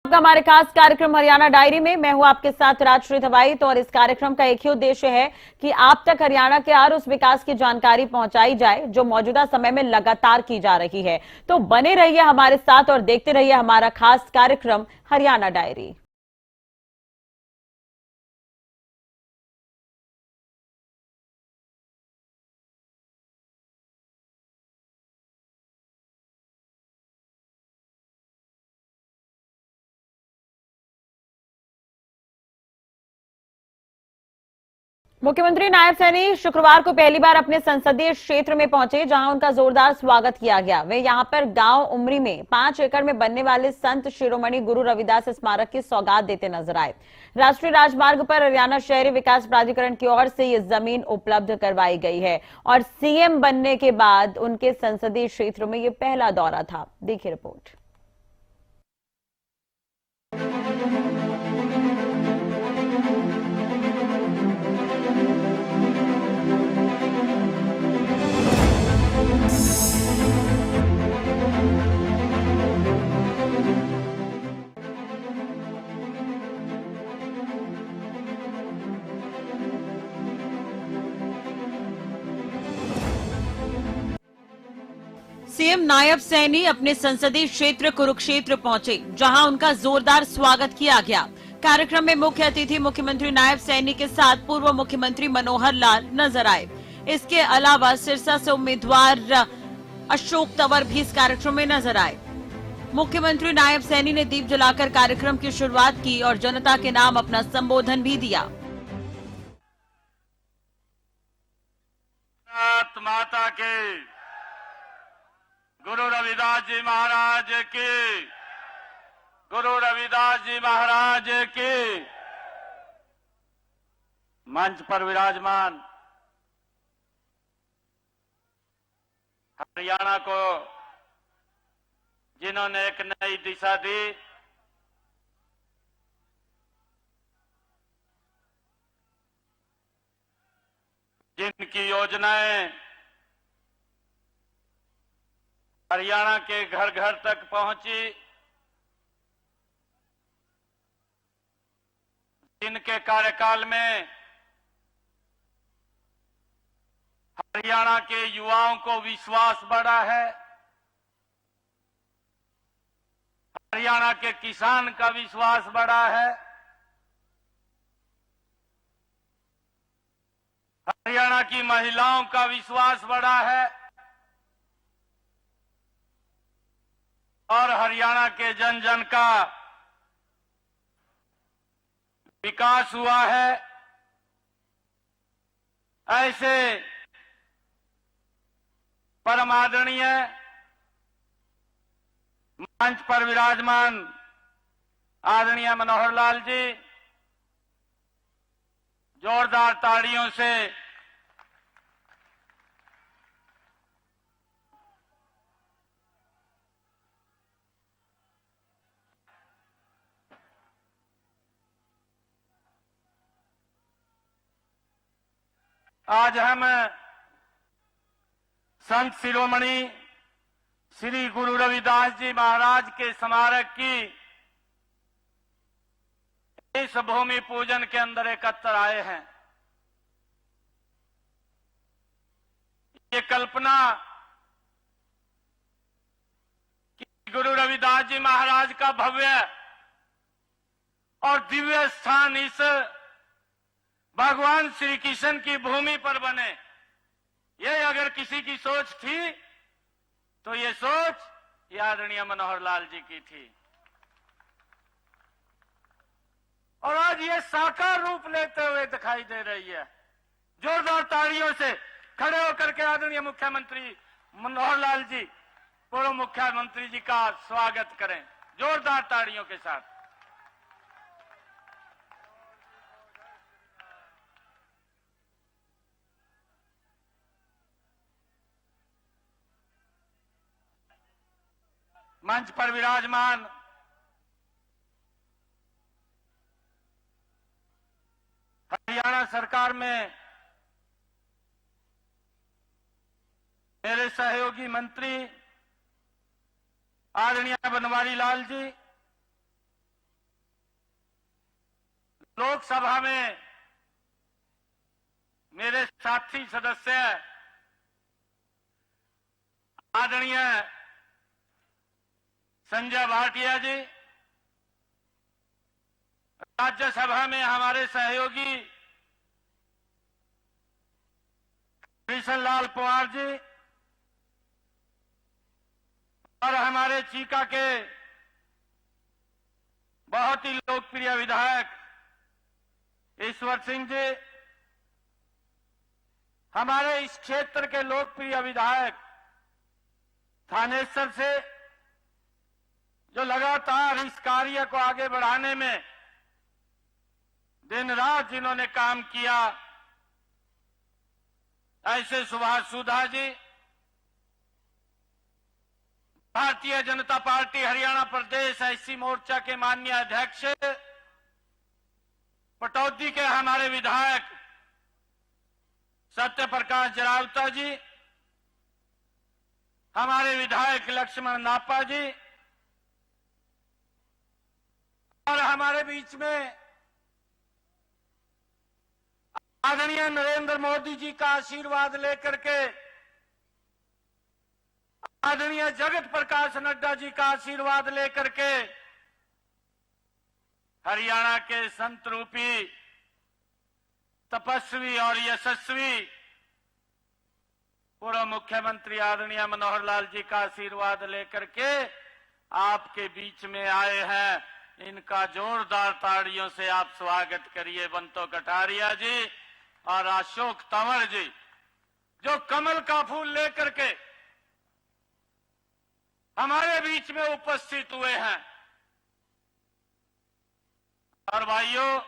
हमारे खास कार्यक्रम हरियाणा डायरी में मैं हूं आपके साथ राजश्री धवाई। तो और इस कार्यक्रम का एक ही उद्देश्य है कि आप तक हरियाणा के हर उस विकास की जानकारी पहुंचाई जाए जो मौजूदा समय में लगातार की जा रही है। तो बने रहिए हमारे साथ और देखते रहिए हमारा खास कार्यक्रम हरियाणा डायरी। मुख्यमंत्री नायब सैनी शुक्रवार को पहली बार अपने संसदीय क्षेत्र में पहुंचे, जहां उनका जोरदार स्वागत किया गया। वे यहां पर गांव उमरी में 5 एकड़ में बनने वाले संत शिरोमणि गुरु रविदास स्मारक की सौगात देते नजर आए। राष्ट्रीय राजमार्ग पर हरियाणा शहरी विकास प्राधिकरण की ओर से ये जमीन उपलब्ध करवाई गई है और सीएम बनने के बाद उनके संसदीय क्षेत्र में ये पहला दौरा था। देखिए रिपोर्ट। सीएम नायब सैनी अपने संसदीय क्षेत्र कुरुक्षेत्र पहुंचे, जहां उनका जोरदार स्वागत किया गया। कार्यक्रम में मुख्य अतिथि मुख्यमंत्री नायब सैनी के साथ पूर्व मुख्यमंत्री मनोहर लाल नजर आए। इसके अलावा सिरसा से उम्मीदवार अशोक तंवर भी इस कार्यक्रम में नजर आए। मुख्यमंत्री नायब सैनी ने दीप जलाकर कार्यक्रम की शुरुआत की और जनता के नाम अपना संबोधन भी दिया। माता के गुरु रविदास जी महाराज की, गुरु रविदास जी महाराज की। मंच पर विराजमान हरियाणा को जिन्होंने एक नई दिशा दी, जिनकी योजनाएं हरियाणा के घर घर तक पहुंची, जिनके कार्यकाल में हरियाणा के युवाओं को विश्वास बढ़ा है, हरियाणा के किसान का विश्वास बढ़ा है, हरियाणा की महिलाओं का विश्वास बढ़ा है और हरियाणा के जन जन का विकास हुआ है। ऐसे परम आदरणीय मंच पर विराजमान आदरणीय मनोहर लाल जी, जोरदार तालियों से आज हम संत शिरोमणि श्री गुरु रविदास जी महाराज के स्मारक की इस भूमि पूजन के अंदर एकत्र आए हैं। ये कल्पना कि गुरु रविदास जी महाराज का भव्य और दिव्य स्थान इस भगवान श्री कृष्ण की भूमि पर बने, ये अगर किसी की सोच थी तो ये सोच आदरणीय मनोहर लाल जी की थी और आज ये साकार रूप लेते हुए दिखाई दे रही है। जोरदार तालियों से खड़े होकर के आदरणीय मुख्यमंत्री मनोहर लाल जी, पूर्व मुख्यमंत्री जी का स्वागत करें जोरदार तालियों के साथ। मंच पर विराजमान हरियाणा सरकार में मेरे सहयोगी मंत्री आदरणीय बनवारी लाल जी, लोकसभा में मेरे साथी सदस्य आदरणीय संजय भाटिया जी, राज्यसभा में हमारे सहयोगी कृष्ण लाल पंवार जी और हमारे चीका के बहुत ही लोकप्रिय विधायक ईश्वर सिंह जी, हमारे इस क्षेत्र के लोकप्रिय विधायक थानेश्वर से जो लगातार इस कार्य को आगे बढ़ाने में दिन रात जिन्होंने काम किया, ऐसे सुभाष सुधा जी, भारतीय जनता पार्टी हरियाणा प्रदेश एससी मोर्चा के माननीय अध्यक्ष, पटौदी के हमारे विधायक सत्य प्रकाश जरावता जी, हमारे विधायक लक्ष्मण नापा जी और हमारे बीच में आदरणीय नरेंद्र मोदी जी का आशीर्वाद लेकर के आदरणीय जगत प्रकाश नड्डा जी का आशीर्वाद लेकर के हरियाणा के संत रूपी तपस्वी और यशस्वी पूर्व मुख्यमंत्री आदरणीय मनोहर लाल जी का आशीर्वाद लेकर के आपके बीच में आए हैं। इनका जोरदार ताड़ियों से आप स्वागत करिए बंतो कटारिया जी और अशोक तंवर जी, जो कमल का फूल लेकर के हमारे बीच में उपस्थित हुए हैं। और भाइयों,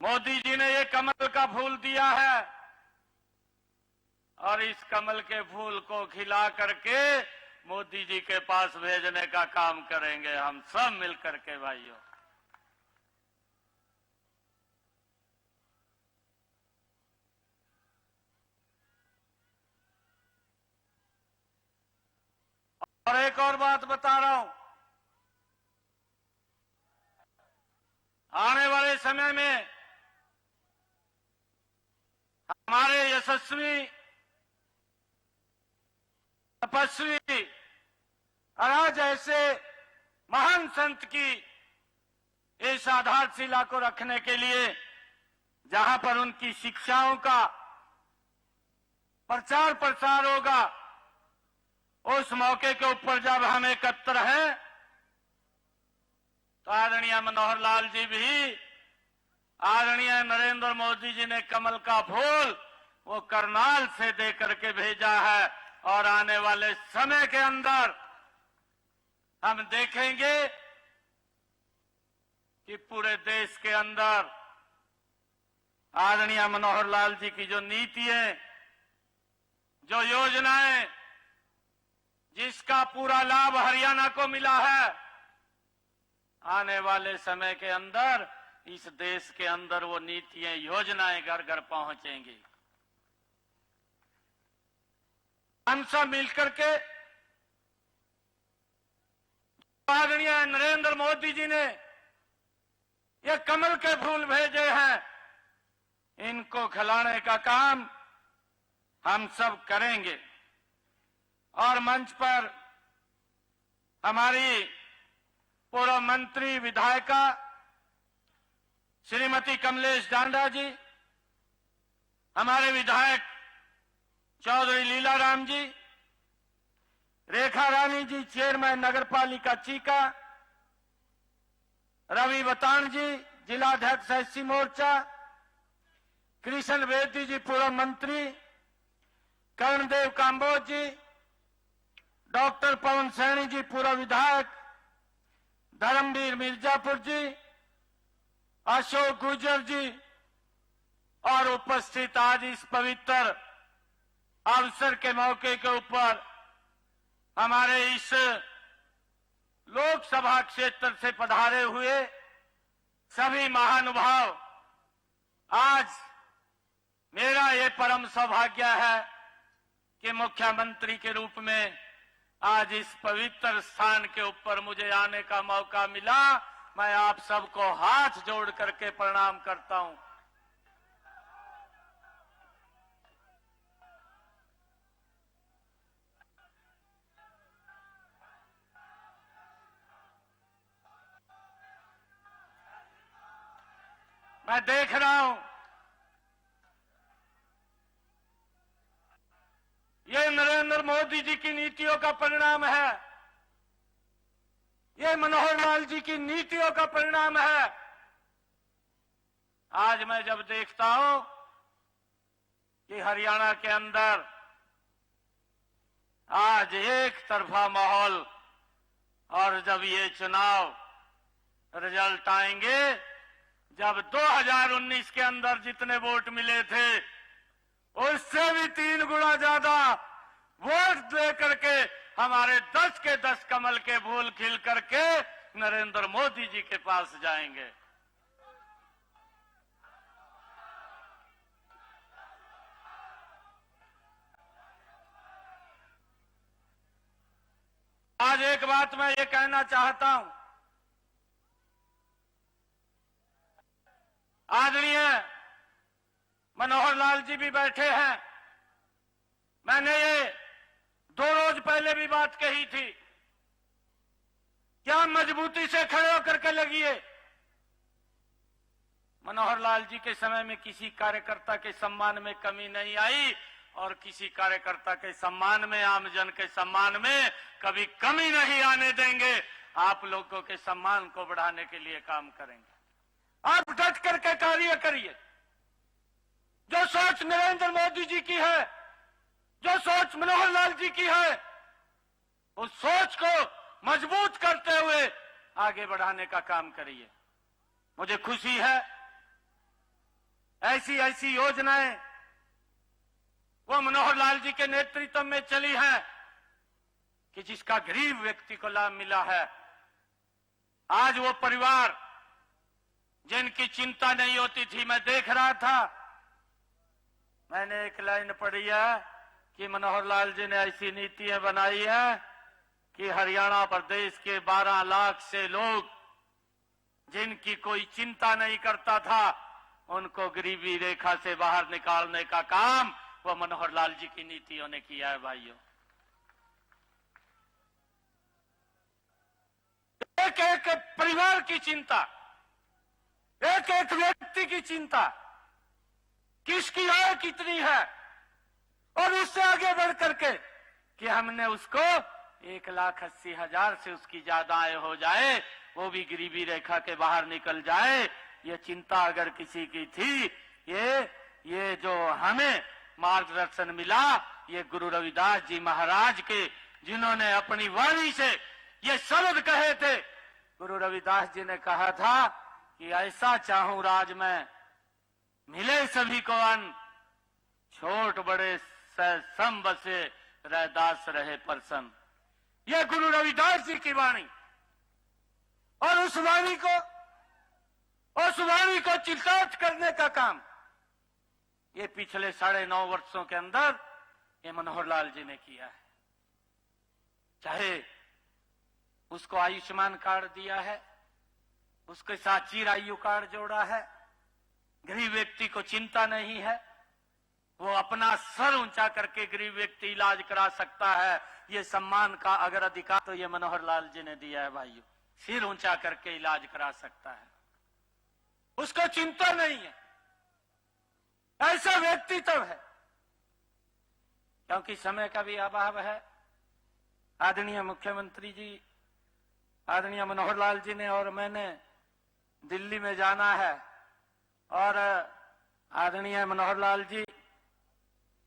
मोदी जी ने ये कमल का फूल दिया है और इस कमल के फूल को खिला करके मोदी जी के पास भेजने का काम करेंगे हम सब मिलकर के भाइयों। और एक और बात बता रहा हूं, आने वाले समय में हमारे यशस्वी तपस्वी आज ऐसे महान संत की इस आधारशिला को रखने के लिए, जहां पर उनकी शिक्षाओं का प्रचार प्रसार होगा, उस मौके के ऊपर जब हम एकत्र हैं तो आदरणीय मनोहर लाल जी भी, आदरणीय नरेंद्र मोदी जी ने कमल का फूल वो करनाल से दे करके भेजा है और आने वाले समय के अंदर हम देखेंगे कि पूरे देश के अंदर आदरणीय मनोहर लाल जी की जो नीतियां, जो योजनाएं, जिसका पूरा लाभ हरियाणा को मिला है, आने वाले समय के अंदर इस देश के अंदर वो नीतियां, योजनाएं घर घर पहुंचेंगी। हम सब मिलकर के आदरणीय नरेंद्र मोदी जी ने ये कमल के फूल भेजे हैं, इनको खिलाने का काम हम सब करेंगे। और मंच पर हमारी पूर्व मंत्री विधायिका श्रीमती कमलेश डांडा जी, हमारे विधायक चौधरी लीलाराम जी, रेखा रानी जी चेयरमैन नगर पालिका चीका, रवि बतान जी जिलाध्यक्ष एससी मोर्चा, कृष्ण बेदी जी पूर्व मंत्री, कर्णदेव काम्बोज जी, डॉक्टर पवन सैनी जी पूर्व विधायक, धर्मवीर मिर्जापुर जी, अशोक गुर्जर जी और उपस्थित आज इस पवित्र अवसर के मौके के ऊपर हमारे इस लोकसभा क्षेत्र से पधारे हुए सभी महानुभाव, आज मेरा ये परम सौभाग्य है कि मुख्यमंत्री के रूप में आज इस पवित्र स्थान के ऊपर मुझे आने का मौका मिला मैं आप सबको हाथ जोड़ करके प्रणाम करता हूं। मैं देख रहा हूं ये नरेंद्र मोदी जी की नीतियों का परिणाम है, ये मनोहर लाल जी की नीतियों का परिणाम है। आज मैं जब देखता हूं कि हरियाणा के अंदर आज एक तरफा माहौल, और जब ये चुनाव रिजल्ट आएंगे, जब 2019 के अंदर जितने वोट मिले थे उससे भी 3 गुना ज्यादा वोट दे करके हमारे 10 के 10 कमल के फूल खिल करके नरेंद्र मोदी जी के पास जाएंगे। आज एक बात मैं ये कहना चाहता हूं, आदरणीय मनोहर लाल जी भी बैठे हैं। मैंने ये 2 रोज पहले भी बात कही थी, क्या मजबूती से खड़े होकर के लगिए। मनोहर लाल जी के समय में किसी कार्यकर्ता के सम्मान में कमी नहीं आई, और किसी कार्यकर्ता के सम्मान में, आमजन के सम्मान में कभी कमी नहीं आने देंगे। आप लोगों के सम्मान को बढ़ाने के लिए काम करेंगे। आप डट करके कार्य करिए। जो सोच नरेंद्र मोदी जी की है, जो सोच मनोहर लाल जी की है, उस सोच को मजबूत करते हुए आगे बढ़ाने का काम करिए। मुझे खुशी है ऐसी ऐसी योजनाएं वो मनोहर लाल जी के नेतृत्व में चली है कि जिसका गरीब व्यक्ति को लाभ मिला है। आज वो परिवार जिनकी चिंता नहीं होती थी, मैं देख रहा था, मैंने एक लाइन पढ़ी है कि मनोहर लाल जी ने ऐसी नीतियां बनाई है कि हरियाणा प्रदेश के 12 लाख से लोग जिनकी कोई चिंता नहीं करता था, उनको गरीबी रेखा से बाहर निकालने का काम वो मनोहर लाल जी की नीतियों ने किया है। भाइयों, एक एक परिवार की चिंता, एक एक व्यक्ति की चिंता, किसकी आय कितनी है, और उससे आगे बढ़ करके कि हमने उसको 1,80,000 से उसकी ज्यादा आय हो जाए, वो भी गरीबी रेखा के बाहर निकल जाए। ये चिंता अगर किसी की थी, ये जो हमें मार्गदर्शन मिला, ये गुरु रविदास जी महाराज के, जिन्होंने अपनी वाणी से ये शब्द कहे थे। गुरु रविदास जी ने कहा था कि ऐसा चाहूं राज में, मिले सभी को अन्न, छोट बड़े सम बसे, रैदास रहे प्रसन्न। यह गुरु रविदास जी की वाणी, और उस वाणी को चितार्थ करने का काम ये पिछले 9.5 वर्षों के अंदर ये मनोहर लाल जी ने किया है। चाहे उसको आयुष्मान कार्ड दिया है, उसके साथ चिरायु कार्ड जोड़ा है, गरीब व्यक्ति को चिंता नहीं है, वो अपना सर ऊंचा करके गरीब व्यक्ति इलाज करा सकता है। ये सम्मान का अगर अधिकार तो ये मनोहर लाल जी ने दिया है। भाइयों, सिर ऊंचा करके इलाज करा सकता है, उसको चिंता नहीं है। ऐसा व्यक्तित्व है, क्योंकि समय का भी अभाव है। आदरणीय मुख्यमंत्री जी, आदरणीय मनोहर लाल जी ने और मैंने दिल्ली में जाना है, और आदरणीय मनोहर लाल जी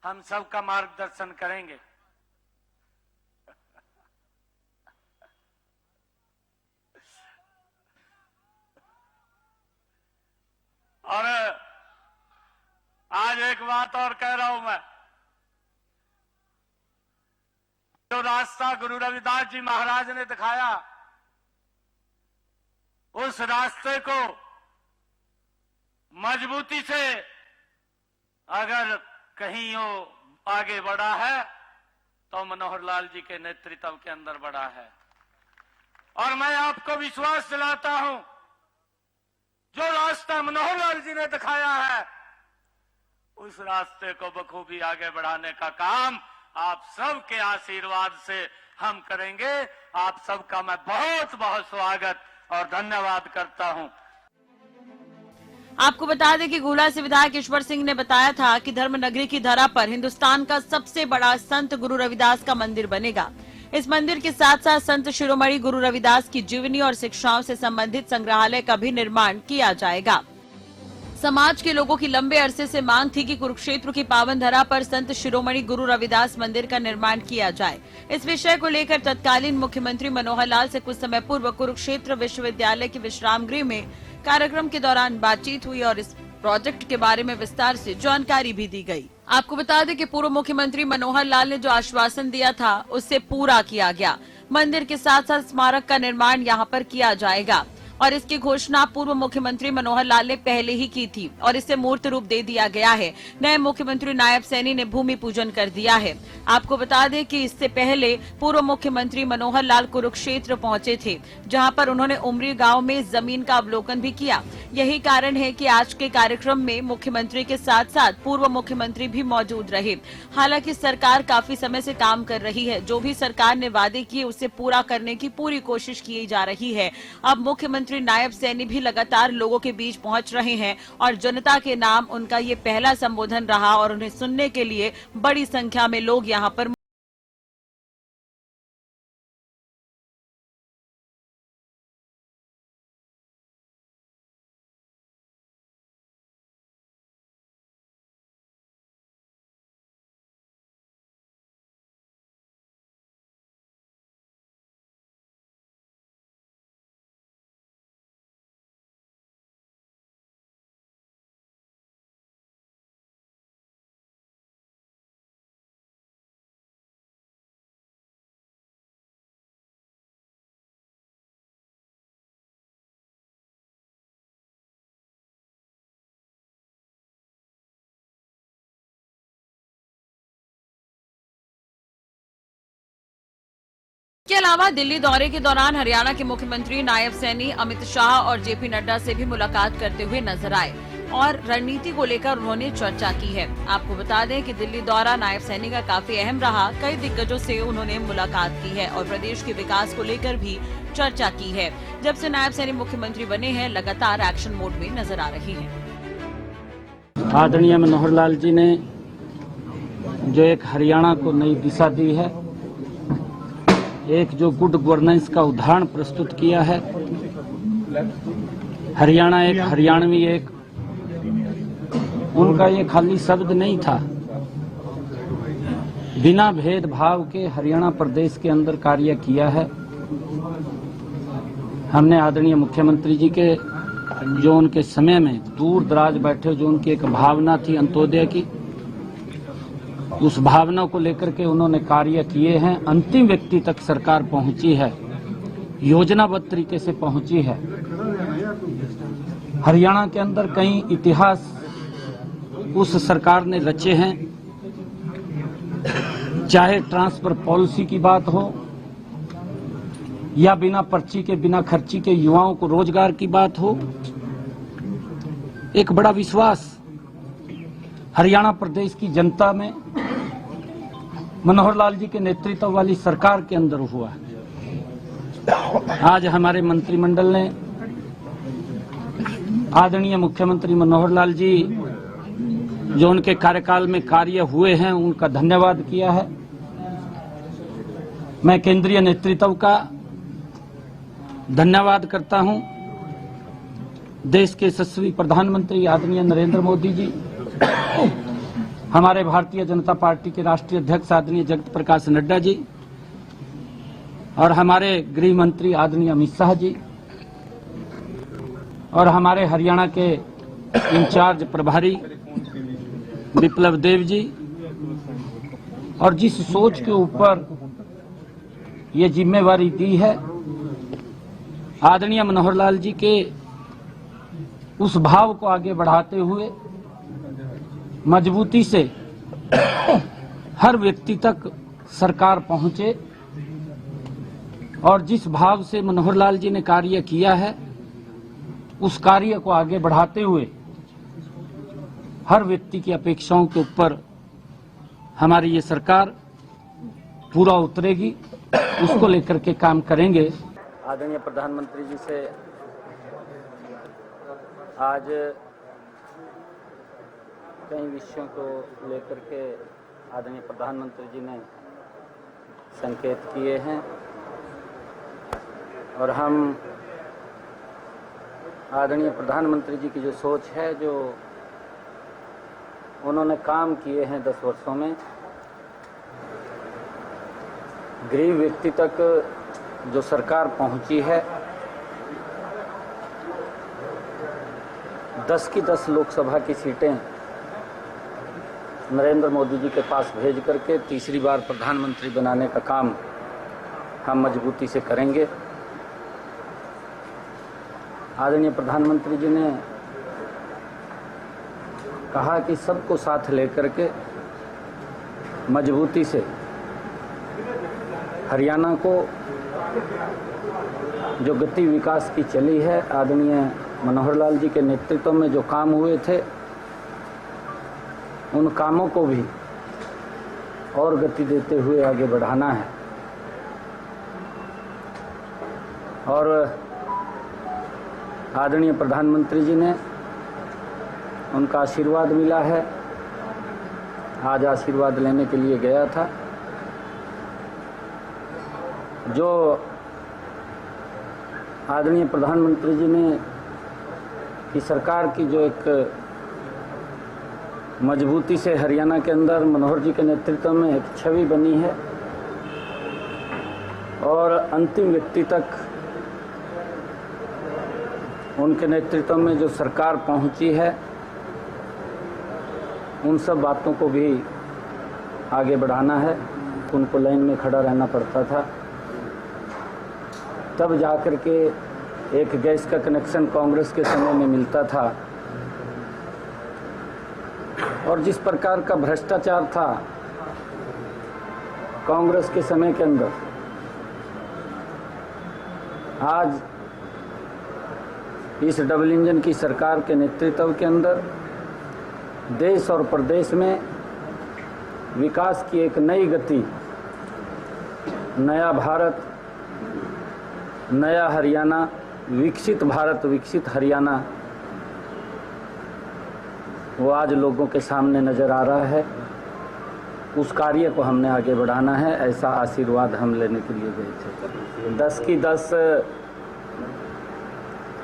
हम सबका मार्गदर्शन करेंगे। और आज एक बात और कह रहा हूं मैं, जो रास्ता गुरु रविदास जी महाराज ने दिखाया, उस रास्ते को मजबूती से अगर कहीं वो आगे बढ़ा है तो मनोहर लाल जी के नेतृत्व के अंदर बढ़ा है। और मैं आपको विश्वास दिलाता हूं जो रास्ता मनोहर लाल जी ने दिखाया है, उस रास्ते को बखूबी आगे बढ़ाने का काम आप सबके आशीर्वाद से हम करेंगे। आप सबका मैं बहुत बहुत स्वागत और धन्यवाद करता हूं। आपको बता दें कि गुला से विधायक ईश्वर सिंह ने बताया था कि धर्मनगरी की धरा पर हिंदुस्तान का सबसे बड़ा संत गुरु रविदास का मंदिर बनेगा। इस मंदिर के साथ साथ संत शिरोमणि गुरु रविदास की जीवनी और शिक्षाओं से संबंधित संग्रहालय का भी निर्माण किया जाएगा। समाज के लोगों की लंबे अरसे से मांग थी कि कुरुक्षेत्र की पावन धरा पर संत शिरोमणि गुरु रविदास मंदिर का निर्माण किया जाए। इस विषय को लेकर तत्कालीन मुख्यमंत्री मनोहर लाल से कुछ समय पूर्व कुरुक्षेत्र विश्वविद्यालय के विश्राम गृह में कार्यक्रम के दौरान बातचीत हुई और इस प्रोजेक्ट के बारे में विस्तार से जानकारी भी दी गई। आपको बता दें कि पूर्व मुख्यमंत्री मनोहर लाल ने जो आश्वासन दिया था उससे पूरा किया गया। मंदिर के साथ साथ स्मारक का निर्माण यहाँ पर किया जाएगा और इसकी घोषणा पूर्व मुख्यमंत्री मनोहर लाल ने पहले ही की थी और इसे मूर्त रूप दे दिया गया है। नए मुख्यमंत्री नायब सैनी ने भूमि पूजन कर दिया है। आपको बता दें कि इससे पहले पूर्व मुख्यमंत्री मनोहर लाल कुरुक्षेत्र पहुंचे थे, जहां पर उन्होंने उमरी गांव में जमीन का अवलोकन भी किया। यही कारण है कि आज के कार्यक्रम में मुख्यमंत्री के साथ साथ पूर्व मुख्यमंत्री भी मौजूद रहे। हालांकि सरकार काफी समय से काम कर रही है। जो भी सरकार ने वादे किए उसे पूरा करने की पूरी कोशिश की जा रही है। अब मुख्यमंत्री नायब सैनी भी लगातार लोगों के बीच पहुंच रहे हैं और जनता के नाम उनका ये पहला संबोधन रहा और उन्हें सुनने के लिए बड़ी संख्या में लोग यहां पर के अलावा दिल्ली दौरे के दौरान हरियाणा के मुख्यमंत्री नायब सैनी अमित शाह और जेपी नड्डा से भी मुलाकात करते हुए नजर आए और रणनीति को लेकर उन्होंने चर्चा की है। आपको बता दें कि दिल्ली दौरा नायब सैनी का काफी अहम रहा। कई दिग्गजों से उन्होंने मुलाकात की है और प्रदेश के विकास को लेकर भी चर्चा की है। जब से नायब सैनी मुख्यमंत्री बने हैं, लगातार एक्शन मोड में नजर आ रही है। आदरणीय मनोहर लाल जी ने जो एक हरियाणा को नई दिशा दी है, एक जो गुड गवर्नेंस का उदाहरण प्रस्तुत किया है। हरियाणा एक, हरियाणवी एक, उनका ये खाली शब्द नहीं था। बिना भेदभाव के हरियाणा प्रदेश के अंदर कार्य किया है। हमने आदरणीय मुख्यमंत्री जी के जो उनके समय में दूर दराज बैठे जो उनकी एक भावना थी अंत्योदय की, उस भावना को लेकर के उन्होंने कार्य किए हैं। अंतिम व्यक्ति तक सरकार पहुंची है, योजनाबद्ध तरीके से पहुंची है। हरियाणा के अंदर कई इतिहास उस सरकार ने रचे हैं, चाहे ट्रांसफर पॉलिसी की बात हो या बिना पर्ची के बिना खर्ची के युवाओं को रोजगार की बात हो। एक बड़ा विश्वास हरियाणा प्रदेश की जनता में मनोहर लाल जी के नेतृत्व वाली सरकार के अंदर हुआ है। आज हमारे मंत्रिमंडल ने आदरणीय मुख्यमंत्री मनोहर लाल जी जो उनके कार्यकाल में कार्य हुए हैं उनका धन्यवाद किया है। मैं केंद्रीय नेतृत्व का धन्यवाद करता हूं। देश के यशस्वी प्रधानमंत्री आदरणीय नरेंद्र मोदी जी, हमारे भारतीय जनता पार्टी के राष्ट्रीय अध्यक्ष आदरणीय जगत प्रकाश नड्डा जी और हमारे गृह मंत्री आदरणीय अमित शाह जी और हमारे हरियाणा के इंचार्ज प्रभारी विप्लव देव जी, और जिस सोच के ऊपर ये जिम्मेवारी दी है आदरणीय मनोहर लाल जी के उस भाव को आगे बढ़ाते हुए मजबूती से हर व्यक्ति तक सरकार पहुंचे। और जिस भाव से मनोहर लाल जी ने कार्य किया है उस कार्य को आगे बढ़ाते हुए हर व्यक्ति की अपेक्षाओं के ऊपर हमारी ये सरकार पूरा उतरेगी, उसको लेकर के काम करेंगे। आदरणीय प्रधानमंत्री जी से आज कई विषयों को लेकर के आदरणीय प्रधानमंत्री जी ने संकेत किए हैं और हम आदरणीय प्रधानमंत्री जी की जो सोच है, जो उन्होंने काम किए हैं 10 वर्षों में, गरीब व्यक्ति तक जो सरकार पहुंची है, 10 की 10 लोकसभा की सीटें नरेंद्र मोदी जी के पास भेज करके तीसरी बार प्रधानमंत्री बनाने का काम हम मजबूती से करेंगे। आदरणीय प्रधानमंत्री जी ने कहा कि सबको साथ लेकर के मजबूती से हरियाणा को जो गति विकास की चली है, आदरणीय मनोहर लाल जी के नेतृत्व में जो काम हुए थे, उन कामों को भी और गति देते हुए आगे बढ़ाना है। और आदरणीय प्रधानमंत्री जी ने, उनका आशीर्वाद मिला है, आज आशीर्वाद लेने के लिए गया था। जो आदरणीय प्रधानमंत्री जी ने की सरकार की जो एक मजबूती से हरियाणा के अंदर मनोहर जी के नेतृत्व में एक छवि बनी है और अंतिम व्यक्ति तक उनके नेतृत्व में जो सरकार पहुंची है, उन सब बातों को भी आगे बढ़ाना है। उनको लाइन में खड़ा रहना पड़ता था, तब जाकर के एक गैस का कनेक्शन कांग्रेस के समय में मिलता था। और जिस प्रकार का भ्रष्टाचार था कांग्रेस के समय के अंदर, आज इस डबल इंजन की सरकार के नेतृत्व के अंदर देश और प्रदेश में विकास की एक नई गति, नया भारत, नया हरियाणा, विकसित भारत, विकसित हरियाणा, वो आज लोगों के सामने नजर आ रहा है। उस कार्य को हमने आगे बढ़ाना है, ऐसा आशीर्वाद हम लेने के लिए गए थे। 10 की 10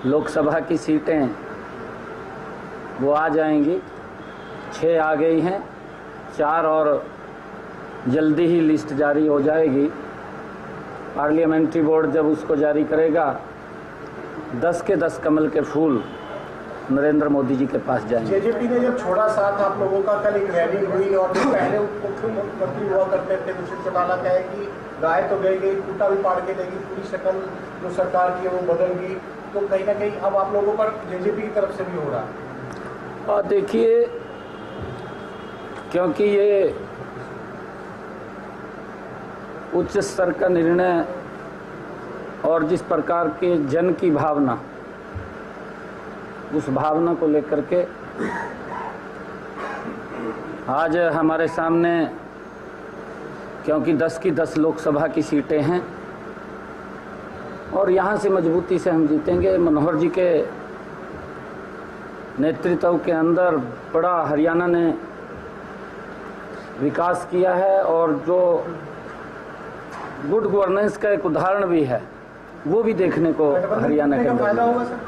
लोकसभा की सीटें वो आ जाएंगी। 6 आ गई हैं, 4 और जल्दी ही लिस्ट जारी हो जाएगी। पार्लियामेंट्री बोर्ड जब उसको जारी करेगा, 10 के 10 कमल के फूल नरेंद्र मोदी जी के पास जाएंगे। जेजेपी ने जब छोड़ा साथ आप लोगों का, कल एक रैली हुई और जो पहले मुख्यमंत्री हुआ करते थे दुष्यंत चौटाला कहे कि गाय तो गई, खूंटा भी पाड़ के देगी, पूरी शक्ल जो सरकार की है वो बदल गई। तो कहीं ना कहीं अब आप लोगों पर जेजेपी की तरफ से भी हो रहा है। और देखिए, क्योंकि ये उच्च स्तर का निर्णय और जिस प्रकार के जन की भावना, उस भावना को लेकर के आज हमारे सामने, क्योंकि 10 की 10 लोकसभा की सीटें हैं और यहाँ से मजबूती से हम जीतेंगे। मनोहर जी के नेतृत्व के अंदर बड़ा हरियाणा ने विकास किया है और जो गुड गवर्नेंस का एक उदाहरण भी है, वो भी देखने को हरियाणा के अंदर।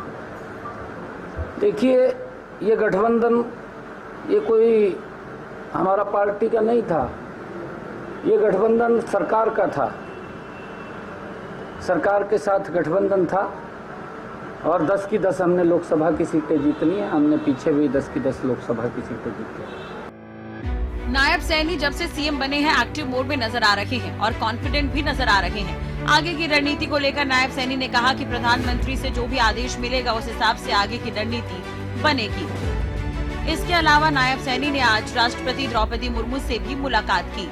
देखिए, ये गठबंधन ये कोई हमारा पार्टी का नहीं था, ये गठबंधन सरकार का था। सरकार के साथ गठबंधन था और 10 की 10 हमने लोकसभा की सीटें जीतनी है। हमने पीछे भी 10 की 10 लोकसभा की सीटें जीती। नायब सैनी जब से सीएम बने हैं एक्टिव मोड में नजर आ रहे हैं और कॉन्फिडेंट भी नजर आ रहे हैं। आगे की रणनीति को लेकर नायब सैनी ने कहा कि प्रधानमंत्री से जो भी आदेश मिलेगा उस हिसाब से आगे की रणनीति बनेगी। इसके अलावा नायब सैनी ने आज राष्ट्रपति द्रौपदी मुर्मू से भी मुलाकात की।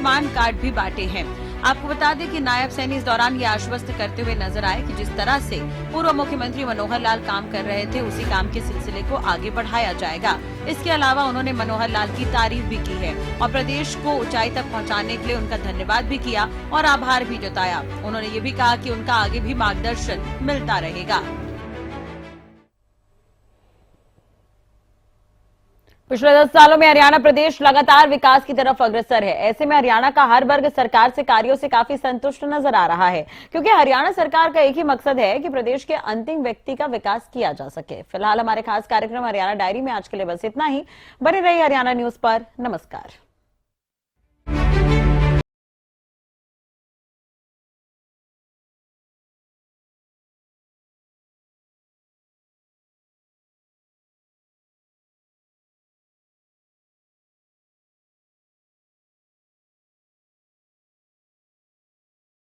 आयुष्मान कार्ड भी बांटे हैं। आपको बता दें कि नायब सैनी इस दौरान ये आश्वस्त करते हुए नजर आए कि जिस तरह से पूर्व मुख्यमंत्री मनोहर लाल काम कर रहे थे, उसी काम के सिलसिले को आगे बढ़ाया जाएगा। इसके अलावा उन्होंने मनोहर लाल की तारीफ भी की है और प्रदेश को ऊंचाई तक पहुंचाने के लिए उनका धन्यवाद भी किया और आभार भी जताया। उन्होंने ये भी कहा कि उनका आगे भी मार्गदर्शन मिलता रहेगा। पिछले 10 सालों में हरियाणा प्रदेश लगातार विकास की तरफ अग्रसर है। ऐसे में हरियाणा का हर वर्ग सरकार से कार्यों से काफी संतुष्ट नजर आ रहा है, क्योंकि हरियाणा सरकार का एक ही मकसद है कि प्रदेश के अंतिम व्यक्ति का विकास किया जा सके। फिलहाल हमारे खास कार्यक्रम हरियाणा डायरी में आज के लिए बस इतना ही। बने रहिए हरियाणा न्यूज पर। नमस्कार।